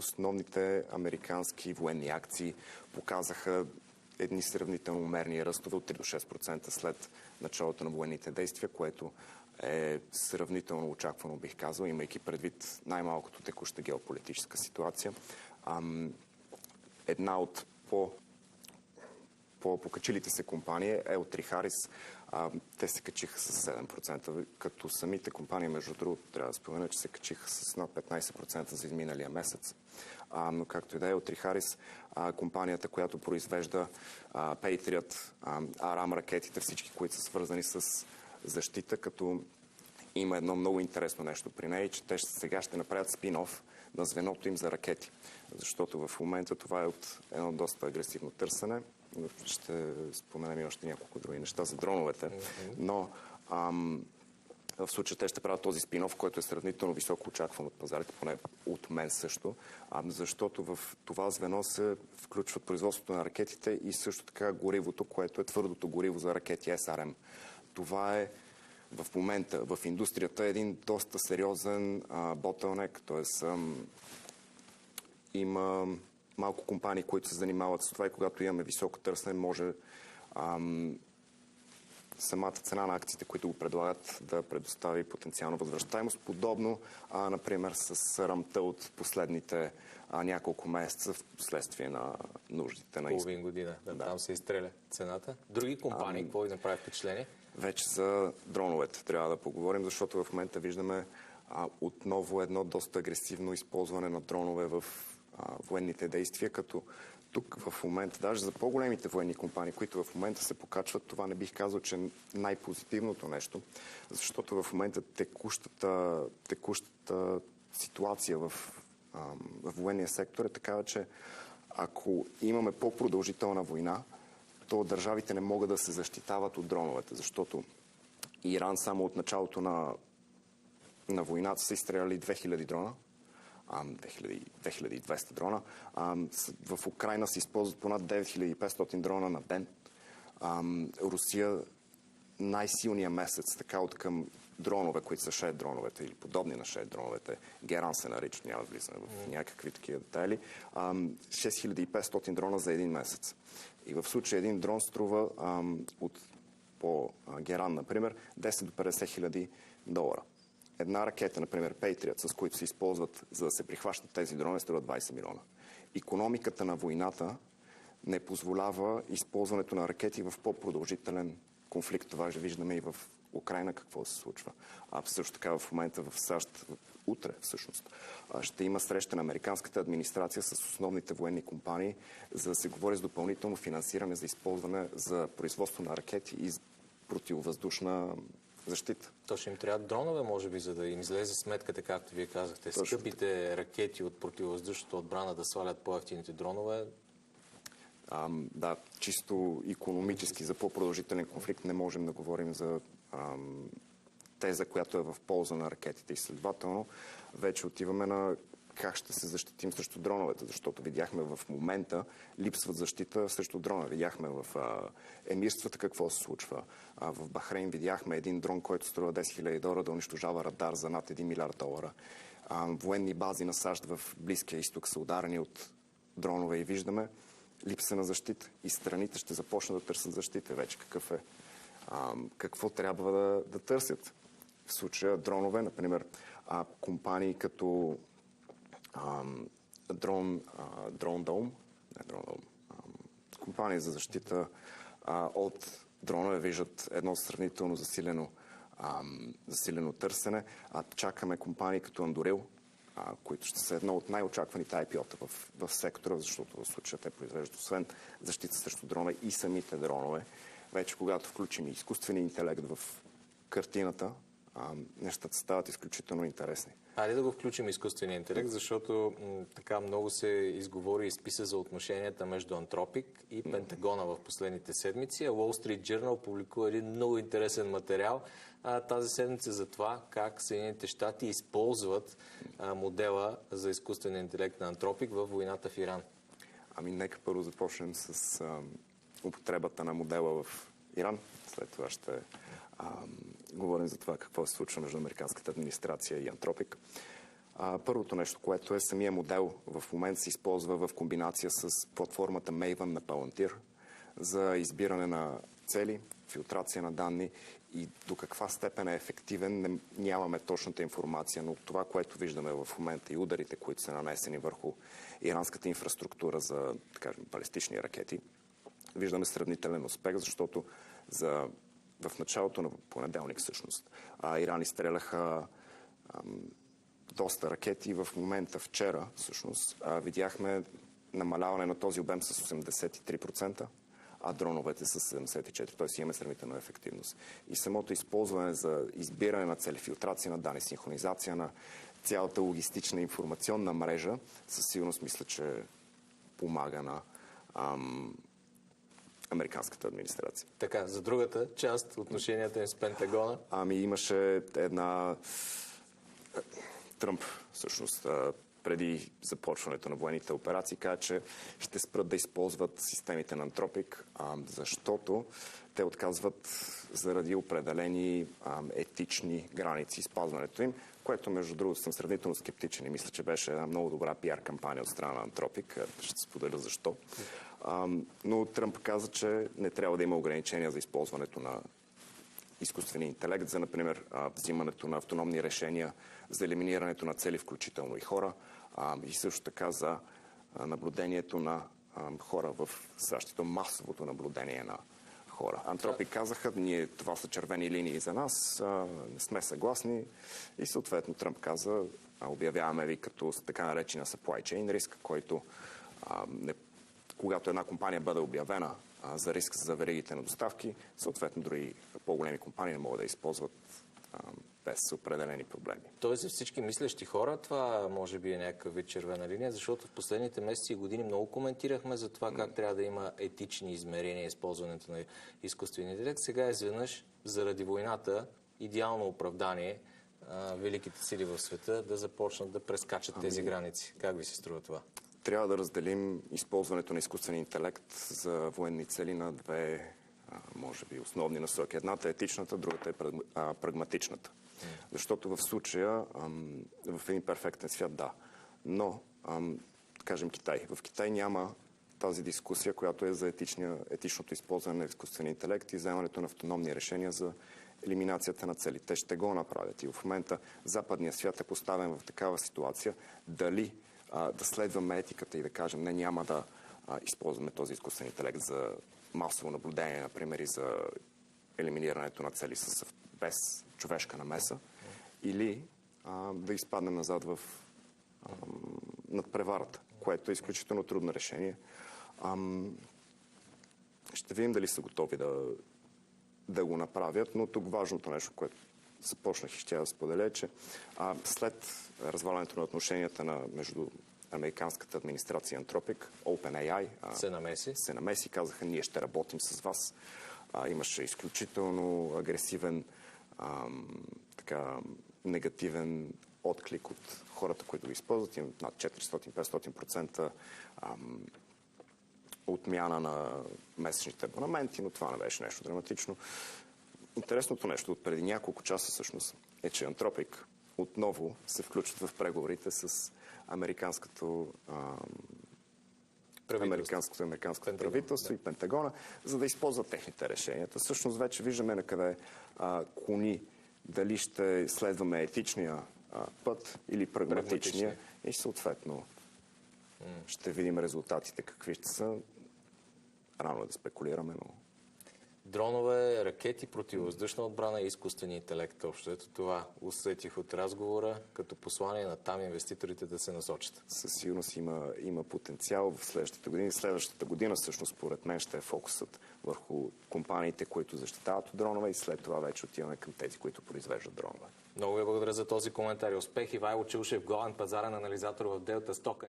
Основните американски военни акции показаха едни сравнително умерени ръстове от 3 до 6% след началото на военните действия, което е сравнително очаквано, бих казал, имайки предвид най-малкото текуща геополитическа ситуация. Една от по-покачилите се компании е L3Harris. Те се качиха с 7%, като самите компании, между другото, трябва да спомена, че се качиха с над 15% за изминалия месец. Но както и да е, L3Harris, компанията, която произвежда Patriot, ARAM ракетите, всички, които са свързани с защита, като има едно много интересно нещо при нея, че те сега ще направят спин-оф на звеното им за ракети. Защото в момента това е от едно доста агресивно търсене. Ще споменем и още няколко други неща за дроновете. Но в случая те ще правят този спин-оф, който е сравнително високо очакван от пазарите, поне от мен също, защото в това звено се включва производството на ракетите и също така горивото, което е твърдото гориво за ракети SRM. Това е в момента в индустрията един доста сериозен ботълнек, т.е. има малко компании, които се занимават с това и когато имаме високо търсене, може самата цена на акциите, които го предлагат, да предостави потенциална възвръщаемост. Подобно, например, с рамта от последните няколко месеца в последствие на нуждите на половин година. Да. Там се изстреля цената. Други компании, какво ви направи впечатление? Вече за дроновете трябва да поговорим, защото в момента виждаме отново едно доста агресивно използване на дронове в военните действия, като тук в момента, даже за по-големите военни компании, които в момента се покачват, това не бих казал, че е най-позитивното нещо, защото в момента текущата ситуация в военния сектор е такава, че ако имаме по-продължителна война, то държавите не могат да се защитават от дроновете, защото Иран само от началото на войната са изстреляли 2000 дрона, 2200 дрона. В Украйна се използват понад 9500 дрона на ден. Русия най-силния месец, така от към дронове, които са шед дроновете или подобни на шед дроновете, Геран се нарича, няма да влизаме в някакви такива детайли, 6500 дрона за един месец. И в случая един дрон струва по Геран, например, 10 до 50 хиляди долара. Една ракета, например, Patriot, с които се използват, за да се прихващат тези дрони, струва 20 милиона. Икономиката на войната не позволява използването на ракети в по-продължителен конфликт. Това виждаме и в Украйна какво се случва. Също така в момента в САЩ, утре всъщност, ще има среща на американската администрация с основните военни компании, за да се говори с допълнително финансиране за използване за производство на ракети и противовъздушна защита. То ще им трябва дронове, може би, за да им излезе сметката, както вие казахте. Скъпите ракети от противовъздушната отбрана да свалят по-евтините дронове. Да, чисто икономически за по-продължителен конфликт не можем да говорим за теза, която е в полза на ракетите. И следователно вече отиваме на как ще се защитим срещу дроновете, защото видяхме в момента липсват защита срещу дрона. Видяхме в емирствата какво се случва. В Бахрейн видяхме един дрон, който струва 10 000 долара да унищожава радар за над 1 милиард долара. Военни бази на САЩ в Близкия изток са ударени от дронове и виждаме липса на защита. И страните ще започнат да търсят защита. Вече какво трябва да търсят? В случая дронове, например, компании като Drone Dome, компании за защита от дронове виждат едно сравнително засилено търсене. Чакаме компании като Anduril, които ще са едно от най-очакваните IPO-та в сектора, защото в случая те произвеждат освен защита срещу дронове и самите дронове. Вече когато включим и изкуствения интелект в картината, нещата стават изключително интересни. Хайде да го включим изкуствения интелект, защото така много се изговори и списа за отношенията между Anthropic и Пентагона в последните седмици. Wall Street Journal публикува един много интересен материал тази седмица за това как Съединените щати използват модела за изкуствения интелект на Anthropic във войната в Иран. Нека първо започнем с употребата на модела в Иран. След това ще говорим за това какво се случва между американската администрация и Anthropic. Първото нещо, което е самия модел в момента се използва в комбинация с платформата Maven на Palantir за избиране на цели, филтрация на данни и до каква степен е ефективен, нямаме точната информация, но това, което виждаме в момента и ударите, които са нанесени върху иранската инфраструктура за, да кажем, балистични ракети, виждаме сравнителен успех, защото в началото на понеделник всъщност Иран изстреляха доста ракети. В момента вчера всъщност видяхме намаляване на този обем с 83%, а дроновете с 74%, т.е. имаме сравнителна ефективност. И самото използване за избиране на цели, филтрация на данни, синхронизация на цялата логистична информационна мрежа, със сигурност мисля, че помага на американската администрация. Така, за другата част, отношенията им с Пентагона? Имаше една... Тръмп, всъщност, преди започването на военните операции, каза, че ще спрат да използват системите на Anthropic, защото те отказват заради определени етични граници спазването им, което, между другото, съм сравнително скептичен и мисля, че беше една много добра пиар кампания от страна на Anthropic. Ще споделя защо. Но Тръмп каза, че не трябва да има ограничения за използването на изкуствения интелект, за, например, взимането на автономни решения, за елиминирането на цели, включително и хора, и също така за наблюдението на хора в САЩ, масовото наблюдение на хора. Anthropic казаха, това са червени линии за нас, не сме съгласни и съответно Тръмп каза, обявяваме ви като така наречена supply chain риск, който когато една компания бъде обявена за риск за веригите на доставки, съответно други по-големи компании не могат да използват без определени проблеми. Тоест за всички мислещи хора това може би е някакъв вид червена линия, защото в последните месеци и години много коментирахме за това как трябва да има етични измерения използването на изкуствения интелект. Сега изведнъж заради войната идеално оправдание великите сили в света да започнат да прескачат тези граници. Как ви се струва това? Трябва да разделим използването на изкуствен интелект за военни цели на две, може би, основни насоки. Едната е етичната, другата е прагматичната. Защото в случая, в един перфектен свят, да. Но, кажем Китай. В Китай няма тази дискусия, която е за етичното използване на изкуствения интелект и вземането на автономни решения за елиминацията на цели. Те ще го направят. И в момента западният свят е поставен в такава ситуация, дали да следваме етиката и да кажем, не, няма да използваме този изкуствен интелект за масово наблюдение, например, и за елиминирането на цели без човешка намеса, или да изпаднем назад в надпреварата, което е изключително трудно решение. Ще видим дали са готови да го направят, но тук важното нещо, което започнах и ще да споделя, е, че след развалянето на отношенията между американската администрация Anthropic, OpenAI се намеси, казаха, ние ще работим с вас. Имаше изключително агресивен, негативен отклик от хората, които го използват. Им над 400-500% отмяна на месечните абонаменти, но това не беше нещо драматично. Интересното нещо от преди няколко часа всъщност е, че Anthropic отново се включват в преговорите с американското правителство и Пентагона, за да използват техните решения. Всъщност вече виждаме на къде клони, дали ще следваме етичния път или прагматичния и съответно ще видим резултатите какви ще са. Рано е да спекулираме, но... Дронове, ракети, противовъздушна отбрана и изкуствен интелект. Общо ето това усетих от разговора като послание на там инвеститорите да се насочат. Със сигурност има потенциал в следващите години. Следващата година всъщност според мен ще е фокусът върху компаниите, които защитават дронове и след това вече отиваме към тези, които произвеждат дронове. Много ви благодаря за този коментар. Успех, Ивайло Чаушев, главен пазарен анализатор в Delta Stock.